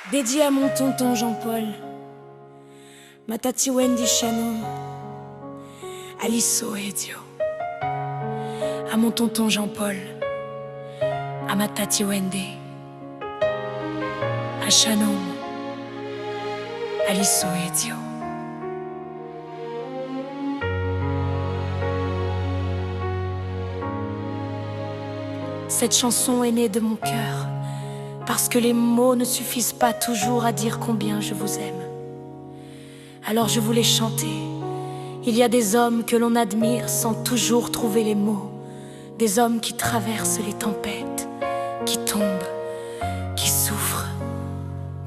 Dédié à mon tonton Jean-Paul, ma tati Wendy Shannon, Alisso et Dio. À mon tonton Jean-Paul, à ma tati Wendy, à Shannon, Alisso et Dio. Cette chanson est née de mon cœur, parce que les mots ne suffisent pas toujours à dire combien je vous aime. Alors je voulais chanter. Il y a des hommes que l'on admire sans toujours trouver les mots. Des hommes qui traversent les tempêtes, qui tombent, qui souffrent,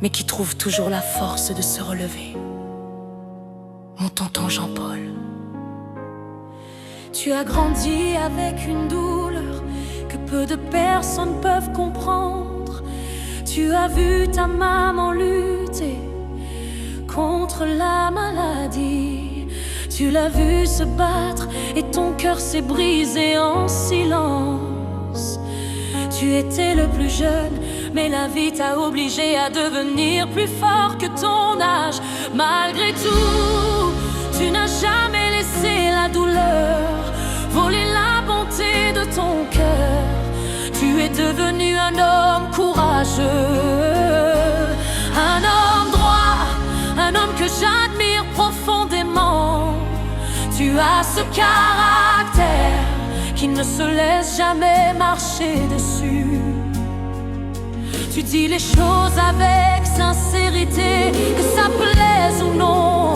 mais qui trouvent toujours la force de se relever. Mon tonton Jean-Paul. Tu as grandi avec une douleur que peu de personnes peuvent comprendre. Tu as vu ta maman lutter contre la maladie. Tu l'as vu se battre et ton cœur s'est brisé en silence. Tu étais le plus jeune, mais la vie t'a obligé à devenir plus fort que ton âge. Malgré tout, tu n'as jamais laissé la douleur voler la bonté de ton cœur. Tu es devenu un homme courageux, un homme droit, un homme que j'admire profondément. Tu as ce caractère qui ne se laisse jamais marcher dessus. Tu dis les choses avec sincérité, que ça plaise ou non.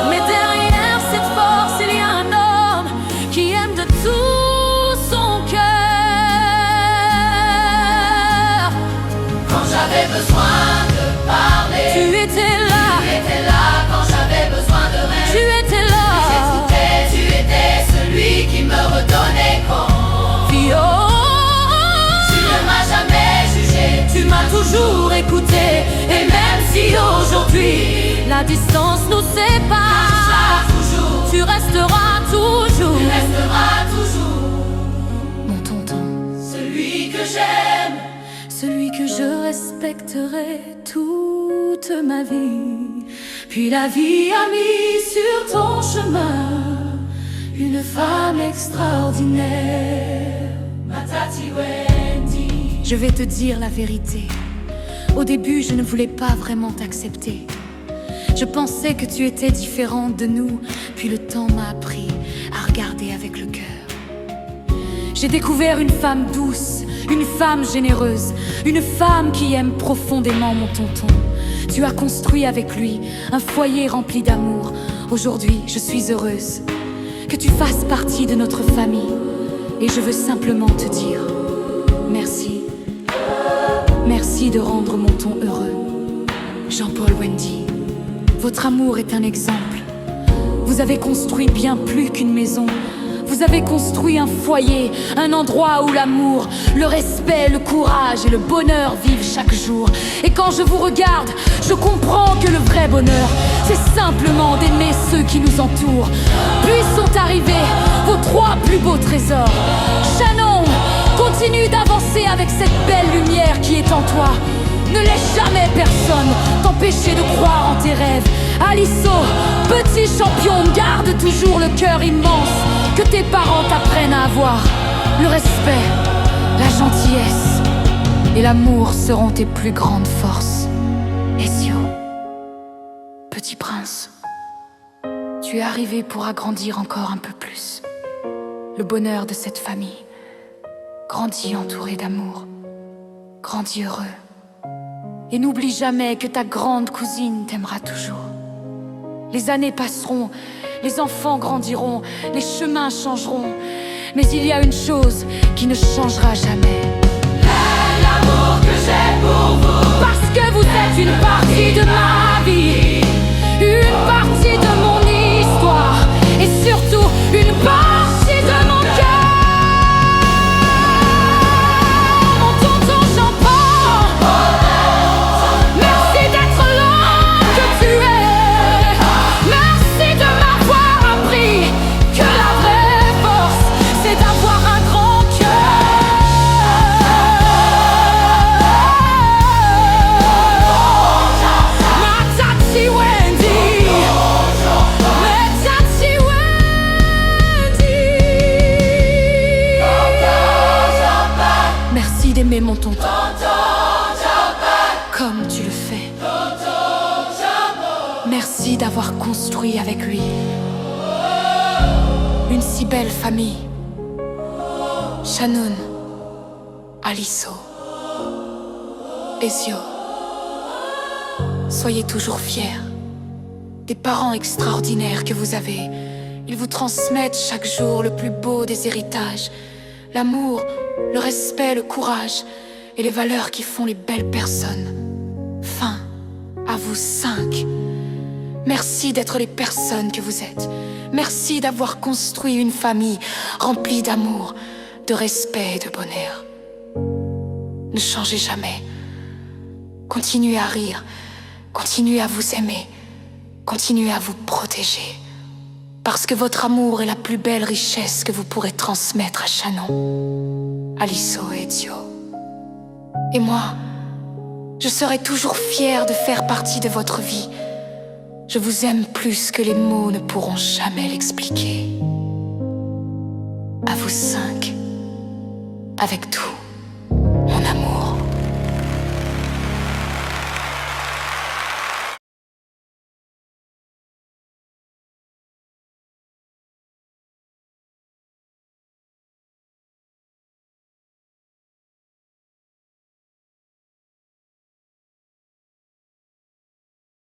Mais derrière cette force, il y a un homme qui aime de tout son cœur. Quand j'avais besoin de parler, Tu étais là. tu étais là. Quand j'avais besoin de Tu rêver, étais là. tu étais celui qui me redonnait confiance. Tu ne m'as jamais jugé, Tu m'as toujours écouté. Et même si aujourd'hui la distance nous sépare, toujours, tu resteras toujours tu resteras toujours mon tonton, celui que j'aime. celui que je respecterai toute ma vie. Puis la vie a mis sur ton chemin une femme extraordinaire, Ma tati Wendy. Je vais te dire la vérité. Au début, je ne voulais pas vraiment t'accepter. Je pensais que tu étais différente de nous. Puis le temps m'a appris à regarder avec le cœur. J'ai découvert une femme douce, une femme généreuse, une femme qui aime profondément mon tonton. Tu as construit avec lui un foyer rempli d'amour. Aujourd'hui, je suis heureuse que tu fasses partie de notre famille. Et je veux simplement te dire merci. Merci de rendre mon ton heureux. Jean-Paul, Wendy, votre amour est un exemple. Vous avez construit bien plus qu'une maison. Vous avez construit un foyer, un endroit où l'amour, le respect, le courage et le bonheur vivent chaque jour. Et quand je vous regarde, je comprends que le vrai bonheur, c'est simplement d'aimer ceux qui nous entourent. Puis sont arrivés vos 3 plus beaux trésors. Shannon, continue d'avancer avec cette belle lumière qui est en toi. Ne laisse jamais personne t'empêcher de croire en tes rêves. Alisso, petit champion, garde toujours le cœur immense que tes parents t'apprennent à avoir. Le respect, la gentillesse et l'amour seront tes plus grandes forces. Ezio, petit prince, tu es arrivé pour agrandir encore un peu plus le bonheur de cette famille. Grandis entouré d'amour, grandis heureux. Et n'oublie jamais que ta grande cousine t'aimera toujours. Les années passeront, les enfants grandiront, les chemins changeront. Mais il y a une chose qui ne changera jamais. L'amour que j'ai pour vous, Parce que vous êtes une partie de ma vie, une partie de mon histoire, et surtout une partie de mon cœur. Mon tonton Jean-Paul, merci d'être l'homme que tu es. Merci de m'avoir appris que la vraie force, c'est d'avoir un grand cœur. Merci d'aimer mon tonton comme tu le fais. Merci d'avoir construit avec lui une si belle famille. Shannon, Aliso, Ezio, soyez toujours fiers des parents extraordinaires que vous avez. Ils vous transmettent chaque jour le plus beau des héritages, l'amour, le respect, le courage et les valeurs qui font les belles personnes. Fin à vous 5. Merci d'être les personnes que vous êtes. Merci d'avoir construit une famille remplie d'amour, de respect et de bonheur. Ne changez jamais. Continuez à rire, continuez à vous aimer, continuez à vous protéger. Parce que votre amour est la plus belle richesse que vous pourrez transmettre à Shannon, Aliso et Ezio. Et moi, je serai toujours fière de faire partie de votre vie. Je vous aime plus que les mots ne pourront jamais l'expliquer. À vous 5, avec tout.